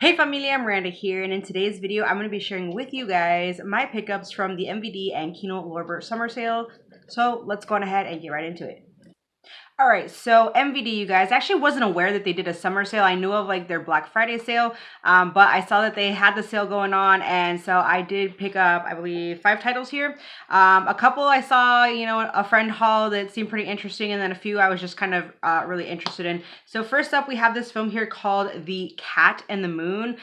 Hey familia, Miranda here, and in today's video I'm going to be sharing with you guys my pickups from the MVD and Kino Lorber summer sale. So let's go on ahead and get right into it. All right, so MVD, you guys, I actually wasn't aware that they did a summer sale. I knew of like their Black Friday sale, but I saw that they had the sale going on, and so I did pick up, I believe, 5 titles here. A couple I saw, a friend haul that seemed pretty interesting, and then a few I was just kind of really interested in. So first up, we have this film here called The Cat and the Moon.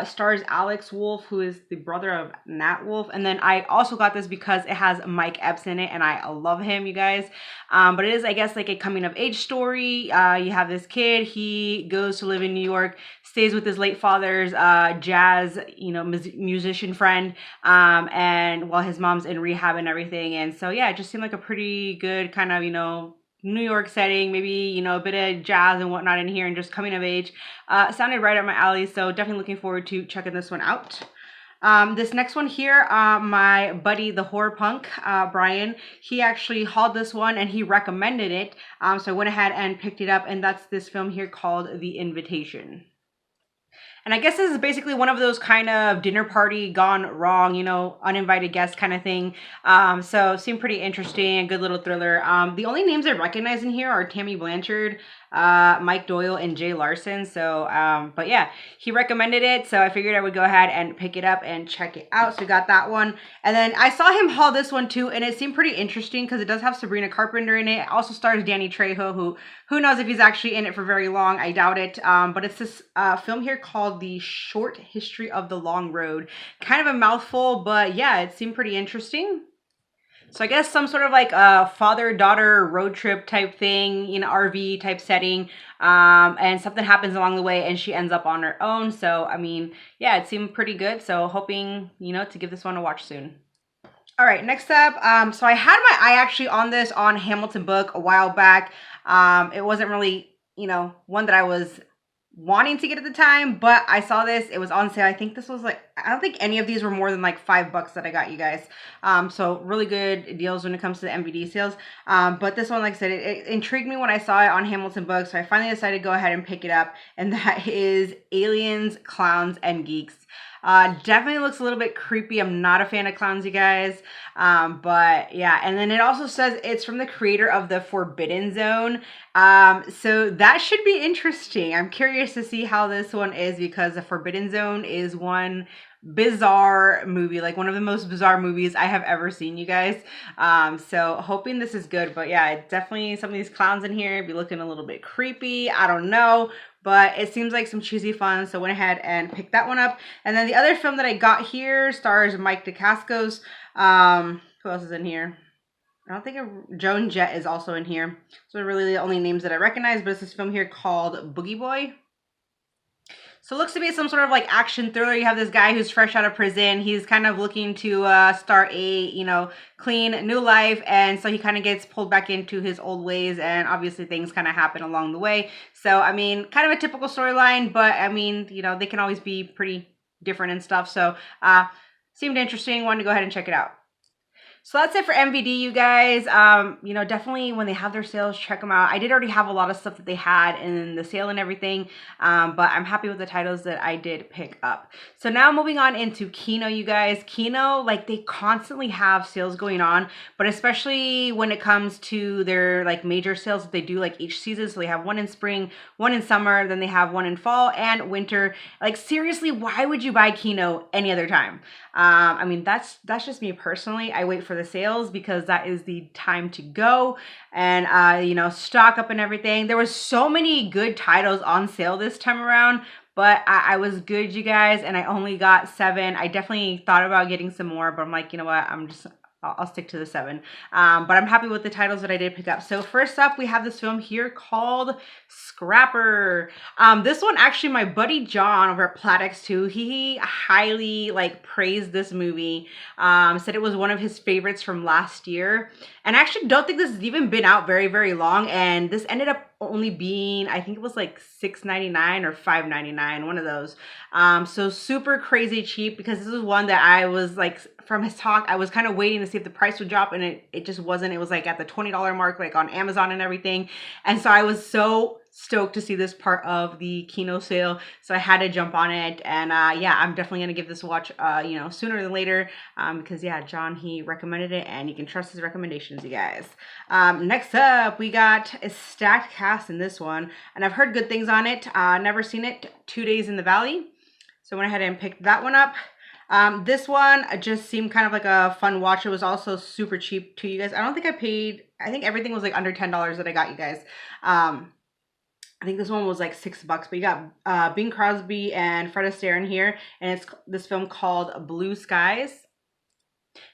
Stars Alex Wolff, who is the brother of Nat Wolff, and then I also got this because it has Mike Epps in it, and I love him, you guys. But it is, I guess, like a coming of age story. You have this kid, he goes to live in New York, stays with his late father's jazz, musician friend, and while his mom's in rehab and everything. And so, yeah, it just seemed like a pretty good kind of, New York setting, maybe, a bit of jazz and whatnot in here and just coming of age. Sounded right up my alley, so definitely looking forward to checking this one out. This next one here, my buddy, the horror punk, Brian, he actually hauled this one and he recommended it. So I went ahead and picked it up, and that's this film here called The Invitation. And I guess this is basically one of those kind of dinner party gone wrong, uninvited guest kind of thing. So seemed pretty interesting, a good little thriller. The only names I recognize in here are Tammy Blanchard, Mike Doyle, and Jay Larson. So, but yeah, he recommended it, so I figured I would go ahead and pick it up and check it out. So we got that one. And then I saw him haul this one too, and it seemed pretty interesting because it does have Sabrina Carpenter in it. It also stars Danny Trejo, who knows if he's actually in it for very long. I doubt it. But it's this film here called The Short History of the Long Road. Kind of a mouthful, but yeah, it seemed pretty interesting. So I guess some sort of like a father-daughter road trip type thing, RV type setting, and something happens along the way and she ends up on her own. So, I mean, yeah, it seemed pretty good. So hoping, to give this one a watch soon. All right, next up, so I had my eye actually on this on Hamilton Book a while back. It wasn't really, one that I was wanting to get at the time, but I saw this, it was on sale. I think this was like, I don't think any of these were more than like $5 that I got, you guys. So really good deals when it comes to the MVD sales. But this one, like I said, it intrigued me when I saw it on Hamilton Books, so I finally decided to go ahead and pick it up, and that is Aliens, Clowns, and Geeks. Definitely looks a little bit creepy. I'm not a fan of clowns, you guys. But yeah, and then it also says it's from the creator of the Forbidden Zone. So that should be interesting. I'm curious to see how this one is, because the Forbidden Zone is one bizarre movie, like one of the most bizarre movies I have ever seen, you guys. So hoping this is good. But yeah, definitely some of these clowns in here be looking a little bit creepy. I don't know, but it seems like some cheesy fun, so went ahead and picked that one up. And then the other film that I got here stars Mike DeCascos. Who else is in here? I don't think Joan Jett is also in here. So really the only names that I recognize, but it's this film here called Boogie Boy. So it looks to be some sort of like action thriller. You have this guy who's fresh out of prison. He's kind of looking to start a, clean new life. And so he kind of gets pulled back into his old ways. And obviously things kind of happen along the way. So, I mean, kind of a typical storyline. But, I mean, they can always be pretty different and stuff. So, seemed interesting. Wanted to go ahead and check it out. So that's it for MVD, you guys. Definitely when they have their sales, check them out. I did already have a lot of stuff that they had in the sale and everything, but I'm happy with the titles that I did pick up. So now moving on into Kino, you guys. Kino, like, they constantly have sales going on, but especially when it comes to their like major sales that they do like each season. So they have one in spring, one in summer, then they have one in fall and winter. Like, seriously, why would you buy Kino any other time? I mean, that's just me personally. I wait for the sales because that is the time to go and stock up and everything. There was so many good titles on sale this time around, but I was good, you guys, and I only got 7. I definitely thought about getting some more, but I'm like, you know what, I'll stick to the 7. But I'm happy with the titles that I did pick up. So first up, we have this film here called Scrapper. This one, actually, my buddy John over at Platex2, he highly praised this movie. Said it was one of his favorites from last year. And I actually don't think this has even been out very, very long. And this ended up only being, I think it was like $6.99 or $5.99, one of those. So super crazy cheap, because this is one that I was like, from his talk, I was kind of waiting to see if the price would drop, and it just wasn't. It was like at the $20 mark, like on Amazon and everything. And so I was so stoked to see this part of the Kino sale, so I had to jump on it. And yeah, I'm definitely gonna give this a watch, you know, sooner than later, because yeah, John, he recommended it, and you can trust his recommendations, you guys. Next up, we got a stacked cast in this one, and I've heard good things on it. Never seen it. 2 Days in the Valley, so I went ahead and picked that one up. This one just seemed kind of like a fun watch. It was also super cheap to you guys. I don't think I paid, I think everything was like under $10 that I got you guys. I think this one was like $6, but you got Bing Crosby and Fred Astaire in here, and it's this film called Blue Skies.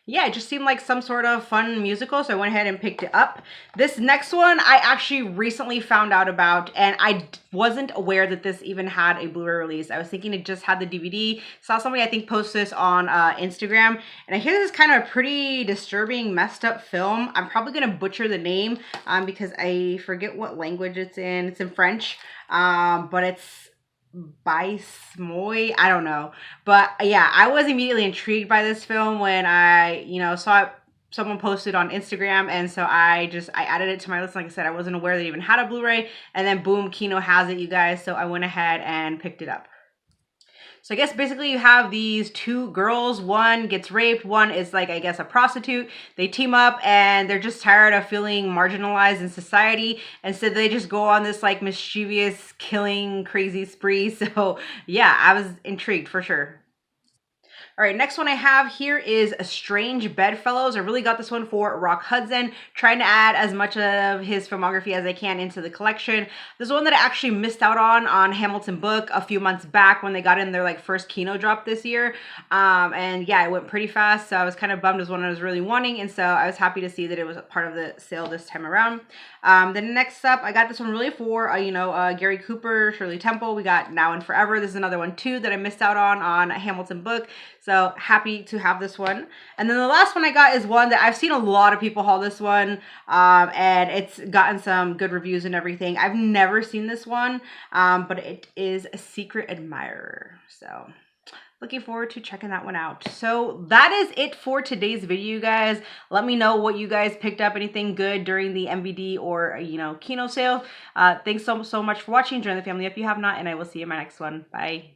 Yeah, it just seemed like some sort of fun musical, so I went ahead and picked it up. This next one I actually recently found out about, and I wasn't aware that this even had a Blu-ray release. I was thinking it just had the DVD. Saw somebody, I think, post this on Instagram, and I hear this is kind of a pretty disturbing, messed up film. I'm probably going to butcher the name because I forget what language it's in. It's in French, but it's Moy, I don't know. But yeah, I was immediately intrigued by this film when I, you know, saw it, someone posted on Instagram, and so I added it to my list. Like I said, I wasn't aware that it even had a Blu-ray, and then boom, Kino has it, you guys, so I went ahead and picked it up. So I guess basically you have these two girls. One gets raped. One is like, I guess, a prostitute. They team up and they're just tired of feeling marginalized in society. And so they just go on this like mischievous, killing, crazy spree. So yeah, I was intrigued for sure. All right, next one I have here is A Strange Bedfellows. I really got this one for Rock Hudson, trying to add as much of his filmography as I can into the collection. This is one that I actually missed out on Hamilton Book a few months back when they got in their like first Kino drop this year. And yeah, it went pretty fast, so I was kind of bummed. It was one I was really wanting, and so I was happy to see that it was part of the sale this time around. Then next up, I got this one really for, you know, Gary Cooper, Shirley Temple. We got Now and Forever. This is another one too that I missed out on Hamilton Book. So happy to have this one. And then the last one I got is one that I've seen a lot of people haul this one, and it's gotten some good reviews and everything. I've never seen this one, but it is A Secret Admirer. So looking forward to checking that one out. So that is it for today's video, you guys. Let me know what you guys picked up, anything good during the MVD or, you know, Kino sale. Thanks so much for watching. Join the family if you have not, and I will see you in my next one. Bye.